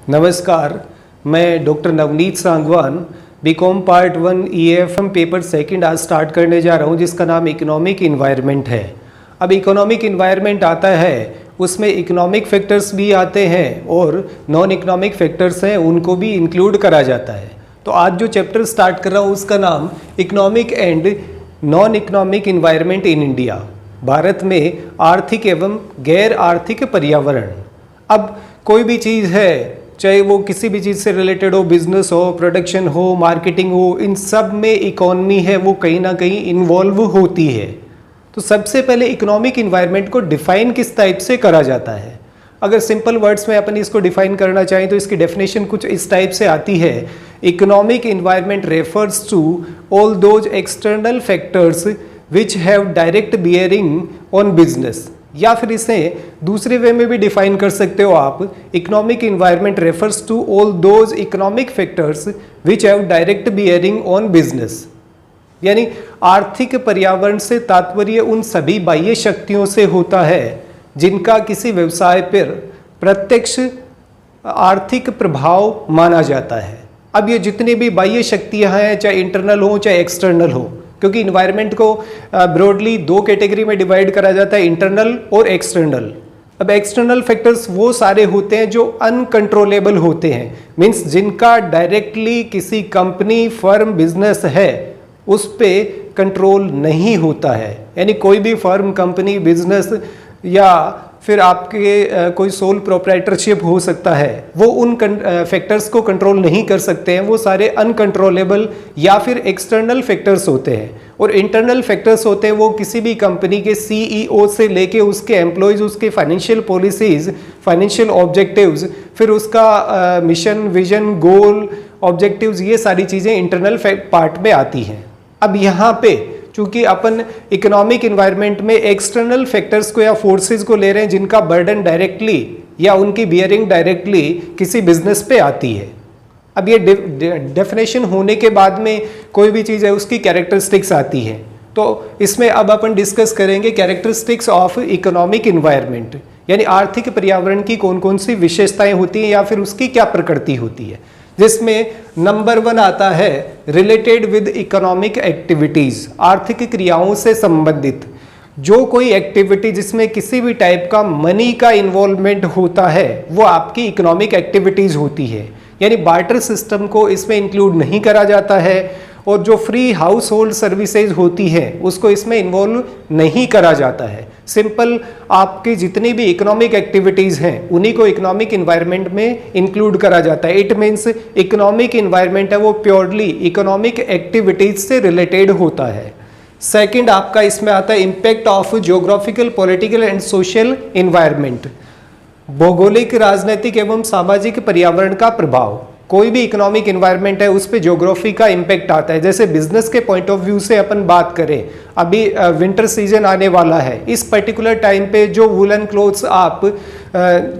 नमस्कार, मैं doctor Navneet Sangwan BCom part 1 EAFM paper second आज स्टार्ट करने जा रहा हूँ, जिसका नाम इकोनॉमिक इन्वायरमेंट है। अब इकोनॉमिक इन्वायरमेंट आता है, उसमें इकोनॉमिक फैक्टर्स भी आते हैं और नॉन इकोनॉमिक फैक्टर्स हैं, उनको भी इंक्लूड करा जाता है। तो आज जो चैप्टर स्टार्ट कर रहा हूँ उसका नाम economic and non economic environment in India, Bharat में आर्थिक एवं गैर आर्थिक पर्यावरण। अब कोई भी चीज़ है, चाहे वो किसी भी चीज़ से रिलेटेड हो, बिजनेस हो, प्रोडक्शन हो, मार्केटिंग हो, इन सब में इकोनॉमी है वो कहीं ना कहीं इन्वॉल्व होती है। तो सबसे पहले इकोनॉमिक इन्वायरमेंट को डिफाइन किस टाइप से करा जाता है? अगर सिंपल वर्ड्स में अपन इसको डिफाइन करना चाहें तो इसकी डेफिनेशन कुछ इस टाइप से आती है। Economic environment refers to all those external factors which have direct bearing on business. या फिर इसे दूसरे वे में भी डिफाइन कर सकते हो आप, economic environment refers to all those economic factors which have direct bearing on business. यानी आर्थिक पर्यावरण से तात्पर्य उन सभी बाह्य शक्तियों से होता है जिनका किसी व्यवसाय पर प्रत्यक्ष आर्थिक प्रभाव माना जाता है। अब ये जितनी भी बाह्य शक्तियां हैं, चाहे इंटरनल हो चाहे एक्सटर्नल हो, क्योंकि इन्वायरमेंट को ब्रॉडली दो कैटेगरी में डिवाइड करा जाता है, इंटरनल और एक्सटर्नल। अब एक्सटर्नल फैक्टर्स वो सारे होते हैं जो अनकंट्रोलेबल होते हैं, मीन्स जिनका डायरेक्टली किसी कंपनी, फर्म, बिजनेस है उस पे कंट्रोल नहीं होता है। यानी कोई भी फर्म, कंपनी, बिजनेस या फिर आपके कोई सोल प्रोप्राइटरशिप हो सकता है, वो उन फैक्टर्स को कंट्रोल नहीं कर सकते हैं। वो सारे अनकंट्रोलेबल या फिर एक्सटर्नल फैक्टर्स होते हैं। और इंटरनल फैक्टर्स होते हैं वो किसी भी कंपनी के CEO से लेके उसके एम्प्लॉयज़, उसके फाइनेंशियल पॉलिसीज़, फाइनेंशियल ऑब्जेक्टिव्स, फिर उसका मिशन, विजन, गोल, ऑब्जेक्टिव्स, ये सारी चीज़ें इंटरनल पार्ट में आती हैं। अब यहाँ पे चूंकि अपन इकोनॉमिक इन्वायरमेंट में एक्सटर्नल फैक्टर्स को या फोर्सेस को ले रहे हैं जिनका बर्डन डायरेक्टली या उनकी बियरिंग डायरेक्टली किसी बिजनेस पे आती है। अब ये डेफिनेशन होने के बाद में कोई भी चीज़ है उसकी कैरेक्टरिस्टिक्स आती हैं। तो इसमें अब अपन डिस्कस करेंगे कैरेक्टरिस्टिक्स ऑफ इकोनॉमिक इन्वायरमेंट, यानी आर्थिक पर्यावरण की कौन कौन सी विशेषताएं होती हैं या फिर उसकी क्या प्रकृति होती है। जिसमें नंबर 1 आता है रिलेटेड विद इकोनॉमिक एक्टिविटीज, आर्थिक क्रियाओं से संबंधित जो कोई एक्टिविटी जिसमें किसी भी टाइप का मनी का इन्वॉल्वमेंट होता है वो आपकी इकोनॉमिक एक्टिविटीज होती है। यानी बार्टर सिस्टम को इसमें इंक्लूड नहीं करा जाता है और जो फ्री हाउस होल्ड सर्विसेज होती है उसको इसमें इन्वॉल्व नहीं करा जाता है। सिंपल आपकी जितनी भी इकोनॉमिक एक्टिविटीज़ हैं उन्हीं को इकोनॉमिक इन्वायरमेंट में इंक्लूड करा जाता है। इट मीन्स इकोनॉमिक इन्वायरमेंट है वो प्योरली इकोनॉमिक एक्टिविटीज से रिलेटेड होता है। सेकंड आपका इसमें आता है impact of geographical, political and social environment, भौगोलिक, राजनीतिक एवं सामाजिक पर्यावरण का प्रभाव। कोई भी इकोनॉमिक इन्वायरमेंट है उस पे ज्योग्राफी का इम्पैक्ट आता है। जैसे बिजनेस के पॉइंट ऑफ व्यू से अपन बात करें, अभी विंटर सीजन आने वाला है, इस पर्टिकुलर टाइम पे जो वुलन क्लोथ्स आप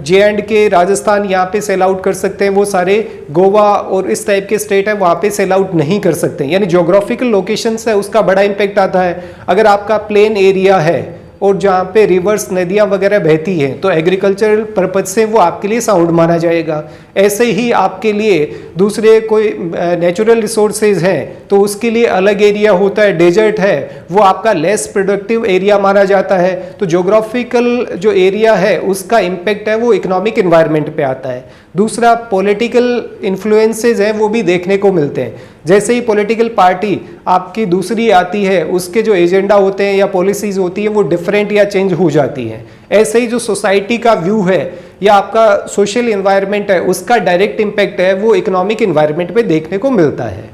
J&K, राजस्थान यहाँ पे सेल आउट कर सकते हैं, वो सारे गोवा और इस टाइप के स्टेट है वहाँ पे सेल आउट नहीं कर सकते। यानी ज्योग्राफिकल लोकेशन है उसका बड़ा इम्पैक्ट आता है। अगर आपका प्लेन एरिया है और जहाँ पे रिवर्स, नदियाँ वगैरह बहती हैं तो एग्रीकल्चरल पर्पज से वो आपके लिए साउंड माना जाएगा। ऐसे ही आपके लिए दूसरे कोई नेचुरल रिसोर्सेज हैं तो उसके लिए अलग एरिया होता है। डेजर्ट है वो आपका लेस प्रोडक्टिव एरिया माना जाता है। तो ज्योग्राफिकल जो एरिया है उसका इम्पैक्ट है वो इकोनॉमिक इन्वायरमेंट पे आता है। दूसरा पॉलिटिकल इन्फ्लुएंसेज हैं वो भी देखने को मिलते हैं। जैसे ही पॉलिटिकल पार्टी आपकी दूसरी आती है उसके जो एजेंडा होते हैं या पॉलिसीज होती हैं वो डिफरेंट या चेंज हो जाती हैं। ऐसे ही जो सोसाइटी का व्यू है या आपका सोशल इन्वायरमेंट है उसका डायरेक्ट इम्पैक्ट है वो इकोनॉमिक इन्वायरमेंट पे देखने को मिलता है।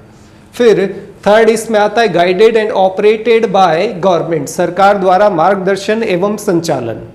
फिर थर्ड इसमें आता है guided and operated by government, सरकार द्वारा मार्गदर्शन एवं संचालन।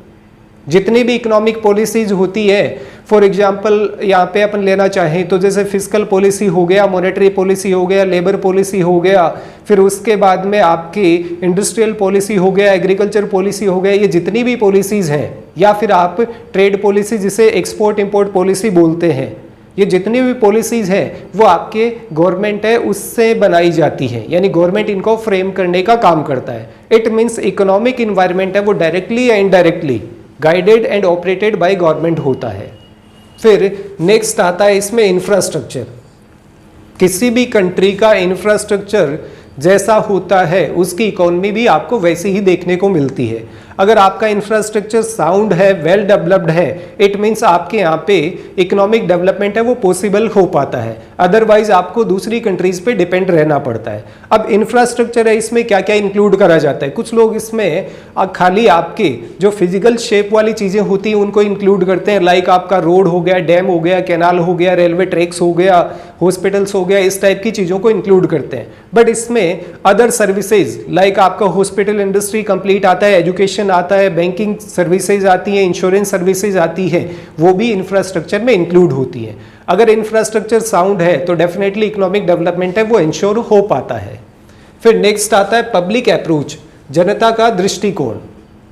जितनी भी इकोनॉमिक पॉलिसीज होती है, फॉर एग्जांपल यहाँ पे अपन लेना चाहें तो जैसे फिस्कल पॉलिसी हो गया, मॉनेटरी पॉलिसी हो गया, लेबर पॉलिसी हो गया, फिर उसके बाद में आपकी इंडस्ट्रियल पॉलिसी हो गया, एग्रीकल्चर पॉलिसी हो गया, ये जितनी भी पॉलिसीज हैं, या फिर आप ट्रेड पॉलिसी जिसे एक्सपोर्ट इंपोर्ट पॉलिसी बोलते हैं, ये जितनी भी पॉलिसीज हैं वो आपके गवर्नमेंट है उससे बनाई जाती है। यानी गवर्नमेंट इनको फ्रेम करने का काम करता है। इट मीन्स इकोनॉमिक इन्वायरमेंट है वो डायरेक्टली या indirectly guided and operated by government होता है। फिर नेक्स्ट आता है इसमें इंफ्रास्ट्रक्चर। किसी भी कंट्री का इंफ्रास्ट्रक्चर जैसा होता है उसकी इकोनॉमी भी आपको वैसी ही देखने को मिलती है। अगर आपका इंफ्रास्ट्रक्चर साउंड है, वेल डेवलप्ड है, इट मीन्स आपके यहाँ पे इकोनॉमिक डेवलपमेंट है वो पॉसिबल हो पाता है, अदरवाइज आपको दूसरी कंट्रीज पे डिपेंड रहना पड़ता है। अब इंफ्रास्ट्रक्चर है, इसमें क्या क्या इंक्लूड करा जाता है? कुछ लोग इसमें खाली आपके जो फिजिकल शेप वाली चीज़ें होती हैं उनको इंक्लूड करते हैं, लाइक आपका रोड हो गया, डैम हो गया, कैनाल हो गया, रेलवे ट्रैक्स हो गया, हॉस्पिटल्स हो गया, इस टाइप की चीज़ों को इंक्लूड करते हैं। बट इसमें अदर सर्विसेज लाइक आपका हॉस्पिटल इंडस्ट्री कंप्लीट आता है, एजुकेशन आता है, बैंकिंग सर्विसेज आती है, इंश्योरेंस सर्विसेज आती है, वो भी इंफ्रास्ट्रक्चर में इंक्लूड होती है। अगर इंफ्रास्ट्रक्चर साउंड है तो डेफिनेटली इकोनॉमिक डेवलपमेंट है वो इंश्योर हो पाता है। फिर नेक्स्ट आता है पब्लिक अप्रोच, जनता का दृष्टिकोण।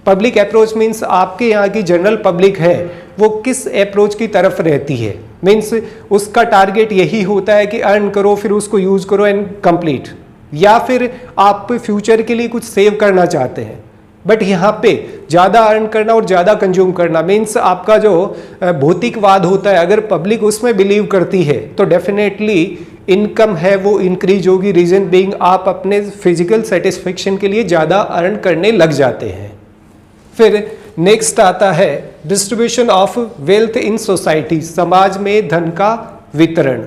पब्लिक अप्रोच मीन्स आपके यहाँ की जनरल पब्लिक है वो किस अप्रोच की तरफ रहती है, मीन्स उसका टारगेट यही होता है कि अर्न करो फिर उसको यूज करो एंड कंप्लीट, या फिर आप फ्यूचर के लिए कुछ सेव करना चाहते हैं। बट यहाँ पे ज़्यादा अर्न करना और ज़्यादा कंज्यूम करना मीन्स आपका जो भौतिकवाद होता है, अगर पब्लिक उसमें बिलीव करती है तो डेफिनेटली इनकम है वो इंक्रीज होगी, रीजन बीइंग आप अपने फिजिकल सेटिस्फेक्शन के लिए ज़्यादा अर्न करने लग जाते हैं। फिर नेक्स्ट आता है distribution of wealth in society, समाज में धन का वितरण।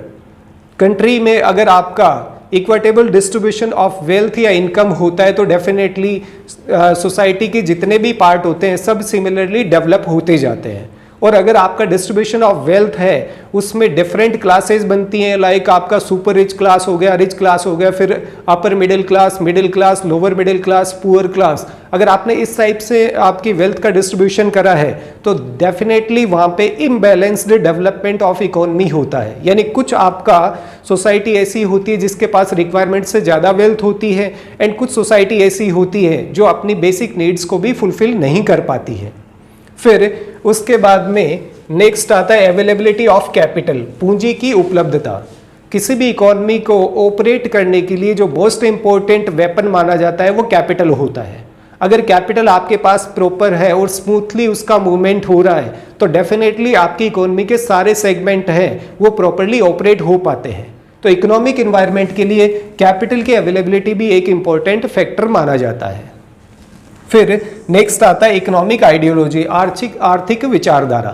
कंट्री में अगर आपका इक्विटेबल डिस्ट्रीब्यूशन ऑफ वेल्थ या इनकम होता है तो डेफिनेटली सोसाइटी के जितने भी पार्ट होते हैं सब सिमिलरली डेवलप होते जाते हैं। और अगर आपका डिस्ट्रीब्यूशन ऑफ वेल्थ है उसमें डिफरेंट क्लासेस बनती हैं, लाइक आपका सुपर रिच क्लास हो गया, रिच क्लास हो गया, फिर upper middle class, lower middle class, poor class. अगर आपने इस टाइप से आपकी वेल्थ का डिस्ट्रीब्यूशन करा है तो डेफिनेटली वहाँ पे इम्बैलेंस्ड डेवलपमेंट ऑफ इकोनॉमी होता है, यानी कुछ आपका सोसाइटी ऐसी होती है जिसके पास रिक्वायरमेंट से ज़्यादा वेल्थ होती है एंड कुछ सोसाइटी ऐसी होती है जो अपनी बेसिक नीड्स को भी फुलफिल नहीं कर पाती है। फिर उसके बाद में नेक्स्ट आता है अवेलेबिलिटी ऑफ कैपिटल, पूंजी की उपलब्धता। किसी भी इकोनॉमी को ऑपरेट करने के लिए जो मोस्ट इंपॉर्टेंट वेपन माना जाता है वो कैपिटल होता है। अगर कैपिटल आपके पास प्रॉपर है और स्मूथली उसका मूवमेंट हो रहा है तो डेफिनेटली आपकी इकोनॉमी के सारे सेगमेंट हैं वो प्रॉपरली ऑपरेट हो पाते हैं। तो इकोनॉमिक एनवायरनमेंट के लिए कैपिटल की अवेलेबिलिटी भी एक इंपॉर्टेंट फैक्टर माना जाता है। फिर नेक्स्ट आता है इकोनॉमिक आइडियोलॉजी, आर्थिक विचारधारा।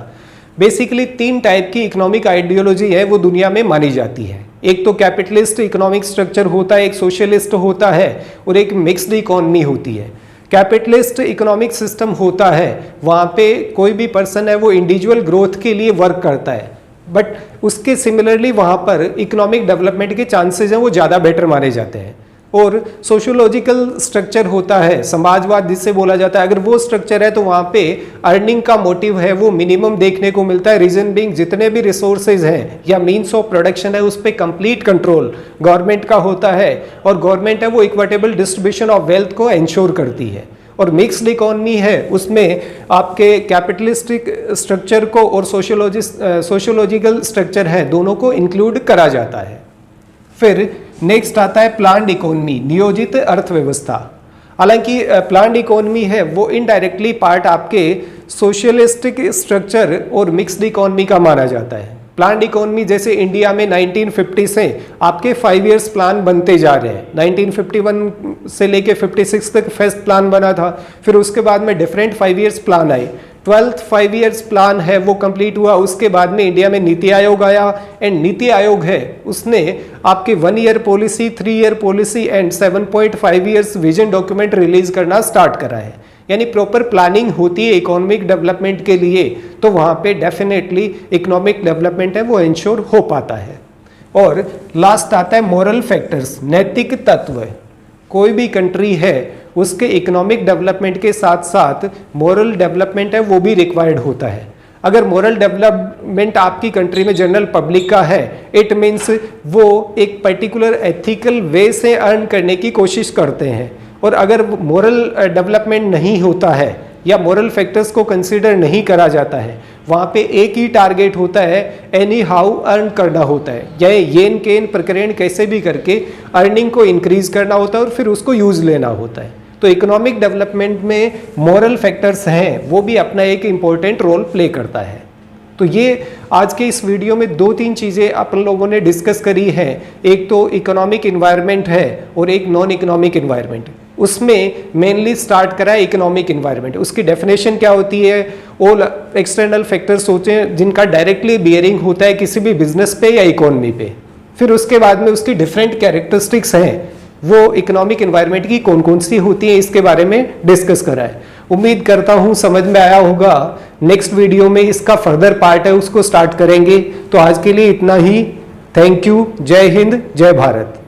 बेसिकली 3 टाइप की इकोनॉमिक आइडियोलॉजी है वो दुनिया में मानी जाती है। एक तो कैपिटलिस्ट इकोनॉमिक स्ट्रक्चर होता है, एक सोशलिस्ट होता है और एक मिक्स्ड इकोनॉमी होती है। कैपिटलिस्ट इकोनॉमिक सिस्टम होता है वहाँ पे कोई भी पर्सन है वो इंडिविजुअल ग्रोथ के लिए वर्क करता है, बट उसके सिमिलरली वहाँ पर इकोनॉमिक डेवलपमेंट के चांसेस हैं वो ज़्यादा बेटर माने जाते हैं। और सोशियोलॉजिकल स्ट्रक्चर होता है, समाजवाद जिसे बोला जाता है, अगर वो स्ट्रक्चर है तो वहाँ पे अर्निंग का मोटिव है वो मिनिमम देखने को मिलता है, रीजन बीइंग जितने भी रिसोर्सेज हैं या मीन्स ऑफ प्रोडक्शन है उस पर कंप्लीट कंट्रोल गवर्नमेंट का होता है और गवर्नमेंट है वो इक्विटेबल डिस्ट्रीब्यूशन ऑफ वेल्थ को एंश्योर करती है। और मिक्स्ड इकोनॉमी है उसमें आपके कैपिटलिस्टिक स्ट्रक्चर को और सोशियोलॉजिकल स्ट्रक्चर है दोनों को इंक्लूड करा जाता है। फिर नेक्स्ट आता है प्लान्ड इकोनॉमी, नियोजित अर्थव्यवस्था। हालांकि प्लान्ड इकोनॉमी है वो इनडायरेक्टली पार्ट आपके सोशलिस्टिक स्ट्रक्चर और मिक्स्ड इकोनॉमी का माना जाता है। प्लान्ड इकोनॉमी जैसे इंडिया में 1950 से आपके 5 इयर्स प्लान बनते जा रहे हैं, 1951 से लेके 56 तक फर्स्ट प्लान बना था, फिर उसके बाद में डिफरेंट 5 इयर्स प्लान आए। 12th 5 इयर्स प्लान है वो कंप्लीट हुआ, उसके बाद में इंडिया में नीति आयोग आया एंड नीति आयोग है उसने आपके 1 year policy, 3 year policy and 7.5 years vision document release करना स्टार्ट करा है। यानी प्रॉपर प्लानिंग होती है इकोनॉमिक डेवलपमेंट के लिए तो वहाँ पे डेफिनेटली इकोनॉमिक डेवलपमेंट है वो इंश्योर हो पाता है। और लास्ट आता है मॉरल फैक्टर्स, नैतिक तत्व। कोई भी कंट्री है उसके इकोनॉमिक डेवलपमेंट के साथ साथ मॉरल डेवलपमेंट है वो भी रिक्वायर्ड होता है। अगर मॉरल डेवलपमेंट आपकी कंट्री में जनरल पब्लिक का है इट मीन्स वो एक पर्टिकुलर एथिकल वे से अर्न करने की कोशिश करते हैं, और अगर मॉरल डेवलपमेंट नहीं होता है या मॉरल फैक्टर्स को कंसीडर नहीं करा जाता है वहाँ पे एक ही टारगेट होता है, एनी हाउ अर्न करना होता है, या येन केन प्रकरण कैसे भी करके अर्निंग को इंक्रीज करना होता है और फिर उसको यूज लेना होता है। तो इकोनॉमिक डेवलपमेंट में मॉरल फैक्टर्स हैं वो भी अपना एक इम्पोर्टेंट रोल प्ले करता है। तो तो ये आज के इस वीडियो में 2-3 चीज़ें अपन लोगों ने डिस्कस करी हैं। एक तो इकोनॉमिक इन्वायरमेंट है और एक नॉन इकोनॉमिक इन्वायरमेंट। उसमें मेनली स्टार्ट करा है इकोनॉमिक इन्वायरमेंट। उसकी डेफिनेशन क्या होती है? ऑल एक्सटर्नल फैक्टर्स होते हैं जिनका डायरेक्टली बियरिंग होता है किसी भी बिजनेस पे या इकोनॉमी पे। फिर उसके बाद में उसकी डिफरेंट कैरेक्टरिस्टिक्स हैं, वो इकोनॉमिक इन्वायरमेंट की कौन कौन सी होती है, इसके बारे में डिस्कस करा है। उम्मीद करता हूं समझ में आया होगा। नेक्स्ट वीडियो में इसका फर्दर पार्ट है, उसको स्टार्ट करेंगे। तो आज के लिए इतना ही। Thank you. जय हिंद, जय भारत।